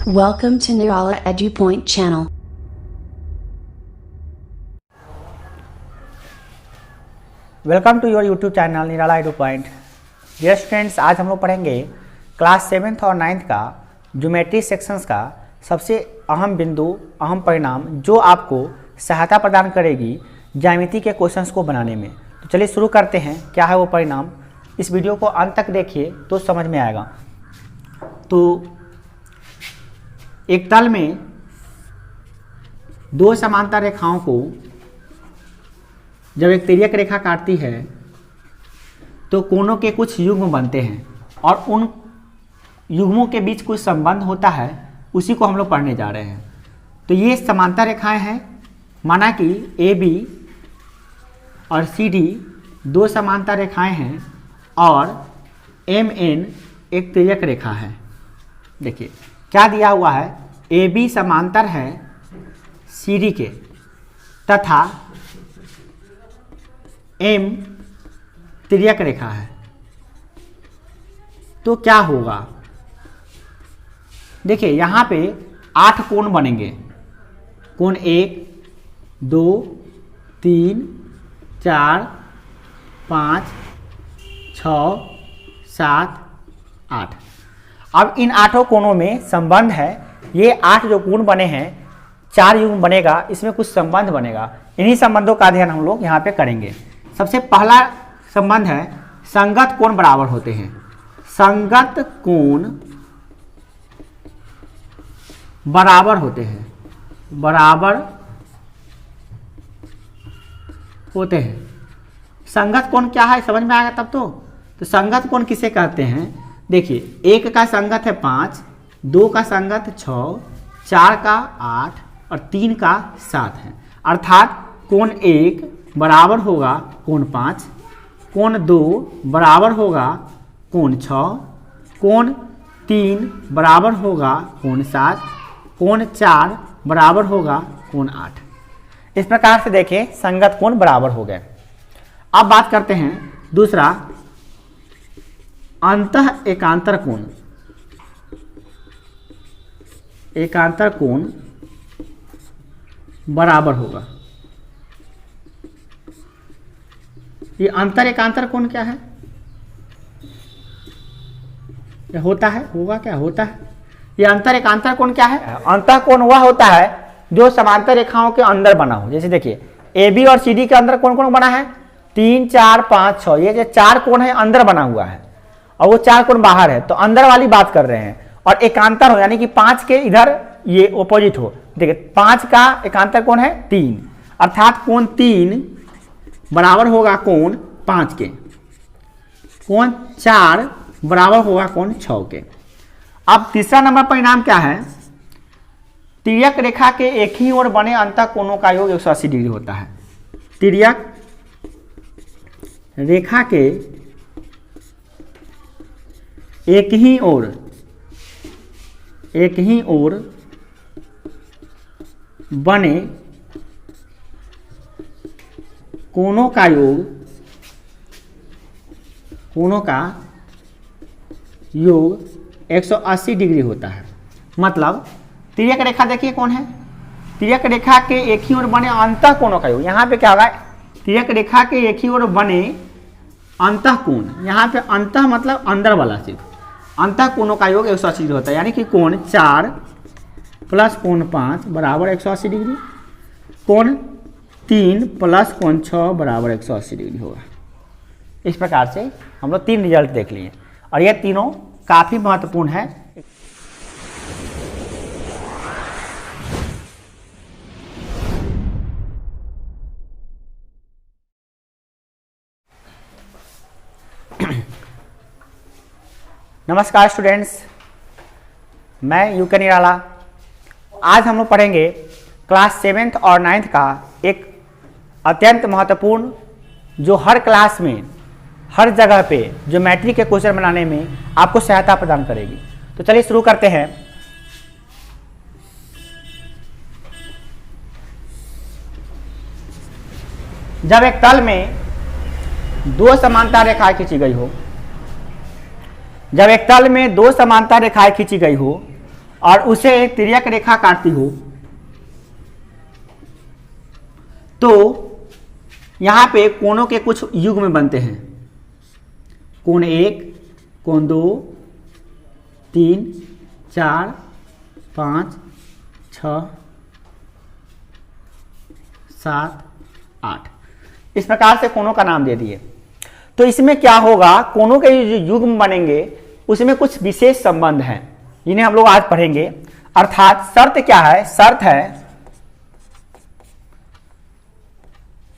Welcome to Nirala EduPoint channel. Welcome to your YouTube channel Nirala edu point. Dear students, आज हम लोग पढ़ेंगे class 7th और 9th का ज्योमेट्री सेक्शंस का सबसे अहम बिंदु, अहम परिणाम जो आपको सहायता प्रदान करेगी ज्यामिति के क्वेश्चंस को बनाने में। तो चलिए शुरू करते हैं। क्या है वो परिणाम, इस वीडियो को अंत तक देखिए तो समझ में आएगा। तो एक तल में दो समांतर रेखाओं को जब एक तिर्यक रेखा काटती है तो कोणों के कुछ युग्म बनते हैं और उन युग्मों के बीच कुछ संबंध होता है, उसी को हम लोग पढ़ने जा रहे हैं। तो ये समांतर रेखाएं हैं, माना कि AB और CD दो समांतर रेखाएं हैं और MN एक तिर्यक रेखा है। देखिए क्या दिया हुआ है, AB समांतर है CD के तथा M तिर्यक रेखा है। तो क्या होगा, देखिए यहाँ पे 8 कोण बनेंगे। कोण 1, 2, 3, 4, 5, 6, 7, 8। अब इन 8 कोणों में संबंध है। ये 8 जो कोण बने हैं, 4 युग्म बनेगा, इसमें कुछ संबंध बनेगा। इन्हीं संबंधों का अध्ययन हम लोग यहाँ पे करेंगे। सबसे पहला संबंध है संगत कोण बराबर होते हैं। संगत कोण बराबर होते हैं, बराबर होते हैं। संगत कोण क्या है समझ में आएगा तब तो संगत कोण किसे कहते हैं, देखिए 1 का संगत है 5, 2 का संगत 6, 4 का 8 और 3 का 7 है। अर्थात कोण 1 बराबर होगा कोण 5, कोण 2 बराबर होगा कोण 6, कोण 3 बराबर होगा कोण 7, कोण 4 बराबर होगा कोण 8। इस प्रकार से देखें संगत कोण बराबर हो गए। अब बात करते हैं दूसरा, अंतः एकांतर कोण। एकांतर कोण बराबर होगा। ये अंतर एकांतर कोण क्या है, ये होता है, होगा क्या, होता है। ये अंतर एकांतर कोण क्या है, अंतः कोण वह होता है जो समांतर रेखाओं के अंदर बना हो। जैसे देखिए AB और CD के अंदर कौन कौन बना है, 3, 4, 5, 6। ये जो 4 कोण है अंदर बना हुआ है और वो 4 कोण बाहर है, तो अंदर वाली बात कर रहे हैं। और एकांतर हो यानी कि 5 के इधर ये ऑपोजिट हो। देखिए 5 का एकांतर कोण है 3, अर्थात कोण 3 बराबर होगा कोण 5 के, कोण 4 बराबर होगा कोण 6 के। अब तीसरा नंबर परिणाम क्या है, तिर्यक रेखा के एक ही ओर बने अंतः कोणों का योग 180 डिग्री होता है। तिर्यक रेखा के एक ही ओर बने कोणों का योग 180 डिग्री होता है। मतलब तिर्यक रेखा देखिए कौन है, तिर्यक रेखा के एक ही ओर बने अंतः कोणों का योग। यहाँ पे क्या होगा, तिर्यक रेखा के एक ही ओर बने अंतः कोण, यहाँ पे अंतः मतलब अंदर वाला, सिर्फ अंतः कोणों का योग 180 डिग्री होता है। यानी कि कोण 4 प्लस कोण 5 बराबर 180 डिग्री, कोण 3 प्लस कोण 6 बराबर 180 डिग्री होगा। इस प्रकार से हम लोग 3 रिजल्ट देख लिए और ये तीनों काफी महत्वपूर्ण है। नमस्कार स्टूडेंट्स, मैं यूके निराला। आज हम लोग पढ़ेंगे क्लास 7th और 9th का एक अत्यंत महत्वपूर्ण, जो हर क्लास में हर जगह पे ज्योमेट्री के क्वेश्चन बनाने में आपको सहायता प्रदान करेगी। तो चलिए शुरू करते हैं। जब एक तल में दो समांतर रेखाएं खींची गई हो, जब एक तल में दो समांतर रेखाएं खींची गई हो और उसे एक तिर्यक रेखा काटती हो तो यहां पे कोणों के कुछ युग्म बनते हैं। कोण 1, कोण 2, 3, 4, 5, 6, 7, 8 इस प्रकार से कोणों का नाम दे दिए। तो इसमें क्या होगा, कोणों के जो युग्म बनेंगे उसमें कुछ विशेष संबंध हैं जिन्हें हम लोग आज पढ़ेंगे। अर्थात शर्त क्या है, शर्त है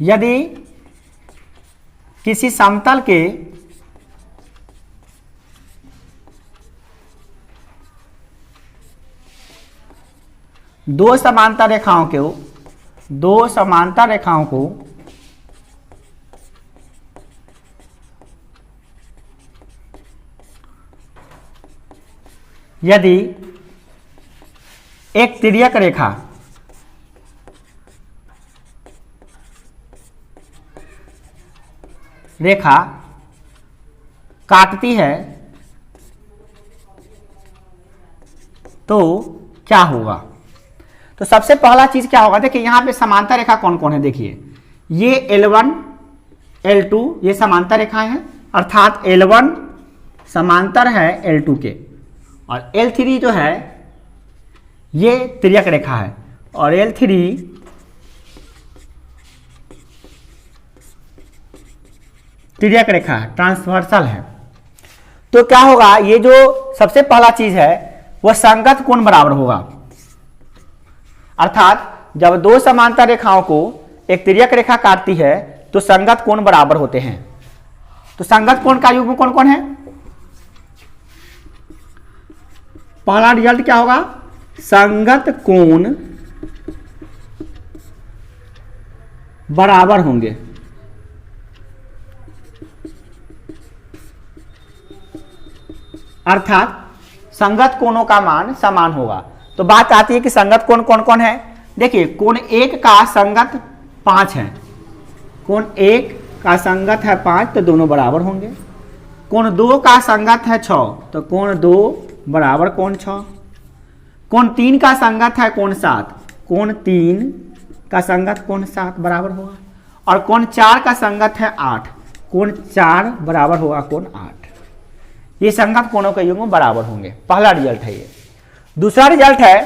यदि किसी समतल के दो समांतर रेखाओं को यदि एक तिर्यक रेखा काटती है तो क्या होगा। तो सबसे पहला चीज क्या होगा, देखिए यहां पे समांतर रेखा कौन कौन है। देखिए ये L1 L2 ये समांतर रेखाएं हैं, अर्थात L1 समांतर है L2 के, और L3 जो है ये तिर्यक रेखा है, और L3 तिर्यक रेखा है, ट्रांसवर्सल है। तो क्या होगा, ये जो सबसे पहला चीज है वह संगत कोण बराबर होगा। अर्थात जब दो समांतर रेखाओं को एक तिर्यक रेखा काटती है तो संगत कोण बराबर होते हैं। तो संगत कोण का युग्म कौन कौन है, पहला रिजल्ट क्या होगा, संगत कोण बराबर होंगे। अर्थात संगत कोणों का मान समान होगा। तो बात आती है कि संगत कोण कौन कौन है। देखिए कोण 1 का संगत 5 है, कोण 1 का संगत है 5 तो दोनों बराबर होंगे। कोण 2 का संगत है 6 तो कोण 2 बराबर कोण 6। कोण 3 का संगत है कोण 7, कोण 3 का संगत कोण 7 बराबर होगा। और कोण 4 का संगत है 8, कोण 4 बराबर होगा कोण 8। ये संगत कोणों के युग्म बराबर होंगे, पहला रिजल्ट है ये। दूसरा रिजल्ट है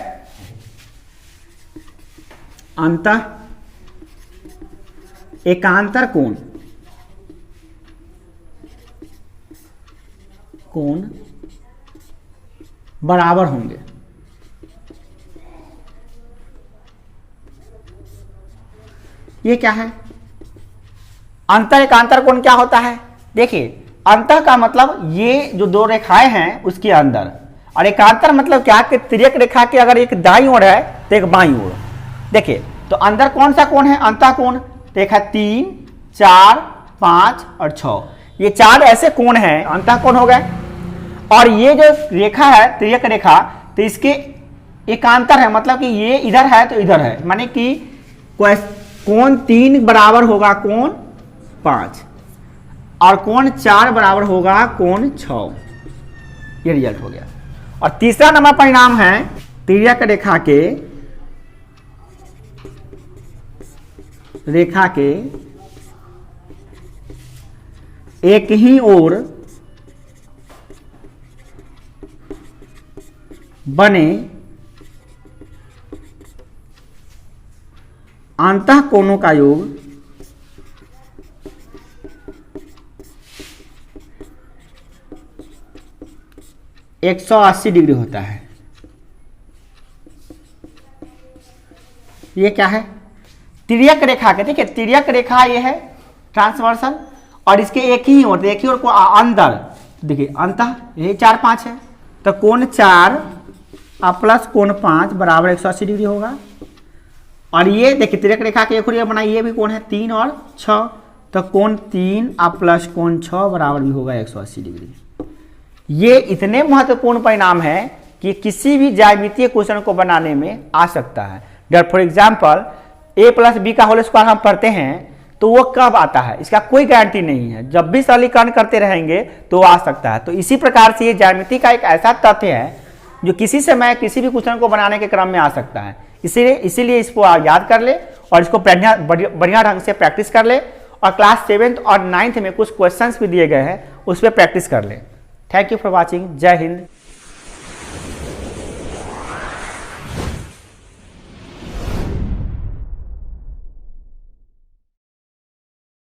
अंतः एकांतर कोण बराबर होंगे। ये क्या है, अंतः एकांतर कोण क्या होता है। देखिए अंतः का मतलब ये जो दो रेखाएं हैं उसके अंदर, और एकांतर मतलब क्या कि तिर्यक रेखा के अगर एक दाईं ओर है तो एक बाईं ओर। देखिए तो अंदर कौन सा कोण है, अंतः कोण। देखा 3, 4, 5 और 6, ये 4 ऐसे कोण हैं अंतः कोण हो गए। और ये जो रेखा है तिर्यक रेखा, तो इसके एकांतर है, मतलब कि ये इधर है तो इधर है, माने कि कोण 3 बराबर होगा कोण 5 और कोण 4 बराबर होगा कोण 6। ये रिजल्ट हो गया। और तीसरा नंबर परिणाम है तिर्यक रेखा के एक ही ओर बने अंतः कोणों का योग 180 डिग्री होता है। ये क्या है, तिर्यक रेखा के। देखिए तिर्यक रेखा ये है ट्रांसवर्सल, और इसके एक ही ओर को अंदर देखिए अंतः ये 4, 5 है, तो कोण 4 प्लस कोण 5 बराबर 180 डिग्री होगा। और ये देखिए तिर्यक रेखा के एक ओर बना, ये भी कोण है 3 और 6, तो कोण 3 प्लस कोण 6 बराबर भी होगा 180 डिग्री। ये इतने महत्वपूर्ण परिणाम है कि किसी भी ज्यामितीय क्वेश्चन को बनाने में आ सकता है। For example a plus B का होल स्क्वायर हम पढ़ते हैं तो वो कब आता है इसका कोई गारंटी नहीं है, जब भी सरलीकरण करते रहेंगे तो आ सकता है। तो इसी प्रकार से ये ज्यामिति का एक ऐसा तथ्य है जो किसी समय किसी भी क्वेश्चन को बनाने के क्रम में आ सकता है। इसीलिए इसको याद कर ले और इसको बढ़िया ढंग से प्रैक्टिस कर ले, और क्लास 7th और 9th में कुछ क्वेश्चंस भी दिए गए हैं उस पर प्रैक्टिस कर ले। Thank you for watching. जय हिंद।